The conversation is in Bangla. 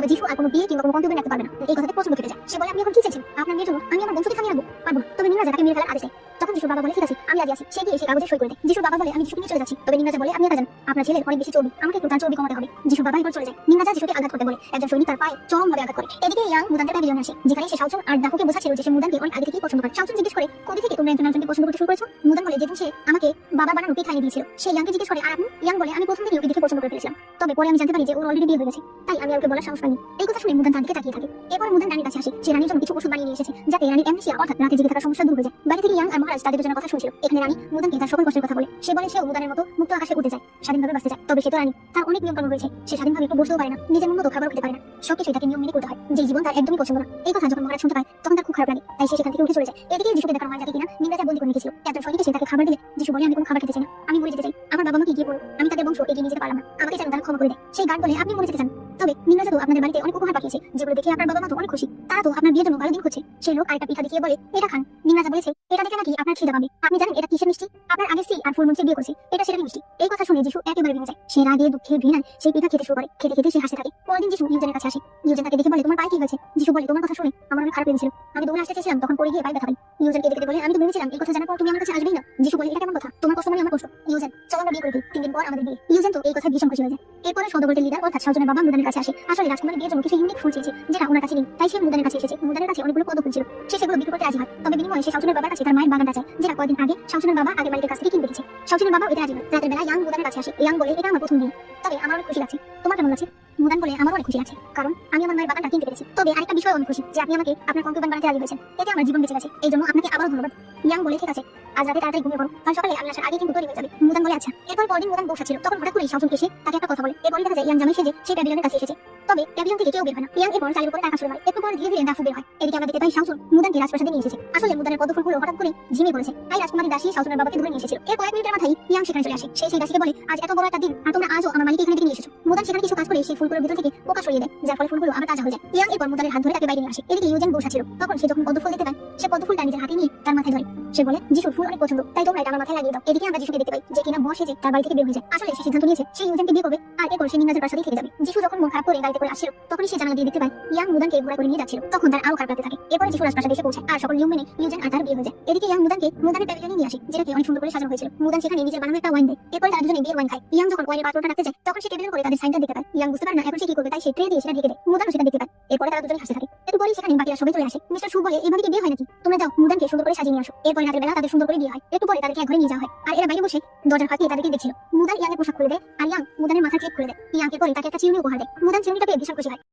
তবে যিশু আর কোনো বিয়ে কিংবা কোনো কনক্লুশন রাখতে পারবে না। এই কথাতে প্রচন্ড খেপে যায়। সে বলে আপনি এখন কি চাইছেন? আপনার মেয়ের জন্য আমি আমার বংশকে থামিয়ে রাখবো পারবো না। তবে নিমরাজা তাকে মেরে ফেলার আদেশ দেয়। তখন যিশুর বাবা বলে ঠিক আছে আমি রাজি আছি। সে গিয়ে সেই কাগজে সই করে দেয়। যিশুর বাবা বলে আমি যিশুকে নিয়ে চলে যাচ্ছি। তবে নিমরাজা বলে আপনি একা যান, আপনার ছেলের অনেক বেশি চর্বি, আমাকে একটু তার চর্বি কমাতে হবে। যিশুর বাবা এরপর চলে যায়। নিমরাজা যিশুকে আঘাত করতে বলে একজন সৈনিক তার পায়ে চরমভাবে আঘাত করে। এদিকে ইয়াং মুদানদের প্যাভিলিয়নে আসে, যেখানে সে শাওচুন আর দাকুকে বোঝাচ্ছিল যে সে মুদানকে অনেক আগে থেকেই পছন্দ করে। শাওচুন জিজ্ঞেস করে কবে থেকে তোমরা একজন আরেকজনকে পছন্দ করতে শুরু করেছো? মুদান বলে যেদিন সে আমাকে বাবা বানানো পিঠা এনে দিয়েছিল। সে ইয়াংকে জিজ্ঞেস করে আর আপনি? ইয়াং বলে আমি প্রথম দিনই ওকে দেখে পছন্দ করে ফেলেছিলাম, তবে পরে আমি জানতে পারি যে ওর অলরেডি বিয়ে হয়ে গেছে, তাই আমি আর ওকে বলার সাহস পাইনি। এই কথা শুনে মুদান তার দিকে তাকিয়ে থাকে। এরপর মুদান রানীর কাছে আসে। সে রানীর জন্য কিছু ওষুধ বানিয়ে নিয়ে এসেছে যাতে রানীর অ্যামনেসিয়া অর্থাৎ রাতে জেগে থাকার সমস্যা দূর হয়ে যায়। বাইরে থেকে ইয়াং আর মহারাজ তাদের দুজনের কথা শুনছিল। এখানে রানী মুদানকে তার সকল কষ্টের কথা বলে। সে বলে সেও মুদানের মতো মুক্ত আকাশে উঠতে চায়, স্বাধীনভাবে বাঁচতে চায়। তবে সে তো রানী, তার অনেক নিয়ম কানুন রয়েছে। সে স্বাধীনভাবে একটু বসতেও পারে না, নিজের মতো খাবার খেতে পারে না, সবকিছু তাকে নিয়ম মেনে করতে হয়, যে জীবন তার একদমই পছন্দ না। এই কথা যখন মহারাজ শুনতে পায় তখন তার খুব খারাপ লাগে, তাই সে সেখান থেকে উঠে চলে যায়। এদিকে যিশুকে দেখানো হয় যাকে কিনা নিমরাজা বন্দী করে রেখেছিল। একজন সৈনিক এসে তাকে খাবার দিলে যিশু বলে আমি কোনো খাবার খেতে চাই না, আমি মরে যেতে চাই। আমার বাবা মাকে গিয়ে বলুন আমি তাদের বংশ এগিয়ে নিয়ে যেতে পারলাম না, আমাকে যেন তারা ক্ষমা করে দেয়। সেই গার্ড বলে আপনি মরে যেতে চান, তবে নিমরাজা তো আপনাদের বাড়িতে অনেক উপহার পাঠিয়েছে, যেগুলো দেখে আপনার বাবা মা তো অনেক খুশি, তারা তো আপনার বিয়ের জন্য ভালো দিন খুঁজছে। সেই লোক আরেকটা পিঠা দেখিয়ে বলে এটা খান। নিমরাজা বলেছে এটা দেখে নাকি আপনার খিদে পাবে। আপনি জানেন এটা কিসের মিষ্টি? আপনার আগে স্ত্রী আর ফুলমঞ্চে বিয়ে করেছে, এটা সেটারই মিষ্টি। এই কথা শুনে যিশু একেবারে ভেঙে যায়। সে রাগে দুঃখে ঘৃণায় সেই পিঠা খেতে শুরু করে। খেতে খেতে সে হাসতে থাকে। পরদিন যিশু ইউজেনের কাছে আসে। ইউজেন তাকে দেখে বলে তোমার পায়ে কি হয়েছে? যিশু বলে তোমার কথা শুনে আমার অনেক খারাপ লেগেছিল, আমি দৌড়ে আসতে চেয়েছিলাম তখন পড়ে গিয়ে পায়ে ব্যথা পাই। ইউজেনকে দেখতে বলে আমি তো ভেবেছিলাম এই কথা জানার পর তুমি আমার কাছে আসবেই না। যিশু বলে এটা কেমন কথা? তোমার কষ্ট মানে আমার কষ্ট। ইউজেন চলো আমরা বিয়ে করে দিই, 3 দিন পর আমাদের বিয়ে। ইউজেন তো এই কথা ভীষণ খুশি হয়ে যায়। এরপরে সদগোল্ডের লিডার অর্থাৎ শাওচুনের বাবা মুদানের কাছে আসে। আসলে রাজকুমারীর বিয়ের জন্য কিছু ইউনিক ফুল চেয়েছে যেটা ওনার কাছে নেই, তাই সে মুদানের কাছে এসেছে। মুদানের কাছে অনেকগুলো পদ্ম ফুল ছিল, সে সেগুলো বিক্রি করতে রাজি হয়। তবে বিনিময়ে সে শাওচুনের বাবার কাছে তার মায়ের বাগানটা চায়, যেটা কয়েকদিন আগে শাওচুনের বাবা আগের মালিকের কাছ থেকে কিনে রেখেছে। শাওচুনের বাবা এটা রাজি হয়। রাতের বেলা ইয়াং মুদানের কাছে আসে। ইয়াং বলে এটা আমার প্রথম দিন, তবে আমার অনেক খুশি লাগছে, তোমার কেমন লাগছে? মুদান বলে আমারও অনেক খুশি লাগছে, কারণ আমি আমার মায়ের বাগানটা কিনতে পেরেছি। তবে আরেকটা বিষয় অনেক খুশি যে আপনি আমাকে আপনার কনকিউবান বানাতে রাজি হয়েছেন, এতে আমার জীবন বেঁচে গেছে, এই জন্য আপনাকে আবারও ধন্যবাদ। ইয়াং বলে ঠিক আছে, আজ রাতে তাড়াতাড়ি ঘুমিয়ে পড়ো, কাল সকালে আমি আসার আগে কিন্তু তৈরি হয়ে যাবে। মুদান বলে আচ্ছা। এরপর পরদিন মুদান বসা ছিল, তখন হঠাৎ করে শাওচুন এসে তাকে একটা কথা বলে। এরপর দেখা যায় ইয়াং জামাই সেজে সেই প্যাভিলিয়নের কাছে এসেছে, তবে প্যাভিলিয়ন থেকে কেউ বের হয় না। ইয়াং এরপর চালের উপরে টাকা শুরু হয়। একটু পর ধীরে ধীরে দাফু বের হয়। এদিকে আমরা দেখতে পাই শাওচুন মুদানকে রাজপ্রাসাদে নিয়ে এসেছে। আসলে মুদানের পদ্ম ফুলগুলো হঠাৎ করে ঝিমে পড়েছে, তাই রাজকুমারী দাসী শাওচুনের বাবাকে ধরে নিয়ে এসেছিল। এর কয়েক মিনিটের মাথায় ইয়াং সেখানে চলে আসে। সেই দাসীকে বলে আজ এত বড় একটা দিন আর তোমরা আজও আমার মালিক এখানে নিয়ে এসেছো। মুদান সেখানে কিছু কাজ করে সেই ফুলগুলোর ভিতর থেকে পোকা সরিয়ে দেয়, যার ফলে ফুলগুলো আবার তাজা হয়ে যায়। ইয়াং এরপর মুদানের হাত ধরে তাকে বাইরে নিয়ে আসে। এদিকে ইউজেন বসা ছিল, তখন সে যখন পদ্ম ফুল দেখতে পায় সে পদ্ম ফুলটা নিজের হাতে নিয়ে তার মাথায় ধরে। সে বলে যিশুর ফুল অনেক পছন্দ, তাই তোমরা এটা আমার মাথায় লাগিয়ে দাও। এদিকে আমরা যিশুকে দেখতে পাই যে কিনা বসে যে তার বাড়ি থেকে বের হয়ে যায়। আসলে সে সিদ্ধান্ত নিয়েছে সে ইউজেনকে বিয়ে করবে আর এরপর সে নিমরাজের প্রাসাদে থেকে যাবে। যিশু যখন মন খারাপ করে গাড়িতে করে আসছিল তখনই সে জানালা দিয়ে দেখতে পায় ইয়াং মুদানকে ঘোড়া করে নিয়ে যাচ্ছিল। তখন তার আরো খারাপ লাগতে থাকে। এরপরে যিশু রাজপ্রাসাদে এসে পৌঁছায় আর সকল নিয়ম মেনে ইউজেন আর তার বিয়ে হয়ে যায়। এদিকে ইয়াং মুদানকে মুদানের প্যাভিলিয়নে নিয়ে আসে, যেটাকে অনেক সুন্দর করে সাজানো হয়েছিল। মুদান সেখানে নিজের বানানো একটা ওয়াইন দেয়। এরপরে তারা দুজনে বিয়ের ওয়াইন খায়। ইয়াং যখন ওয়াইনের পাত্রটা রাখতে যায় তখন সে টেবিলের উপরে তাদের সাইনটা দেখতে পায়। ইয়াং বুঝতে পারে না এখন সে কি করবে, তাই সে ট্রে দিয়ে সেটা ঢেকে দেয়। মুদানও সেটা দেখতে পায়। এরপরে তারা দুজনে হাসতে থাকে। একটু পরেই সেখানে বাকিরা সবাই চলে আসে। মিস্টার শু বলে এইভাবে কি বিয়ে হয় নাকি? তোমরা যাও মুদানকে সুন্দর করে সাজিয়ে নিয়ে আসো। এরপরে রাতের বেলা তাদের সুন্দর করে বিয়ে হয়। একটু পরে তাদেরকে এক ঘরে নিয়ে যাওয়া হয় আর এরা বাইরে বসে দরজার ফাঁক দিয়ে তাদেরকে দেখছিল। মুদান ইয়াংয়ের পোশাক খুলে দেয় আর ইয়াং মুদানের মাথা ক্লিপ খুলে দেয়। ইয়াং এরপরে তাকে একটা চিরুনি উপহার দেয়। মুদান চিরুনিটা পেয়ে ভীষণ খুশি হয়।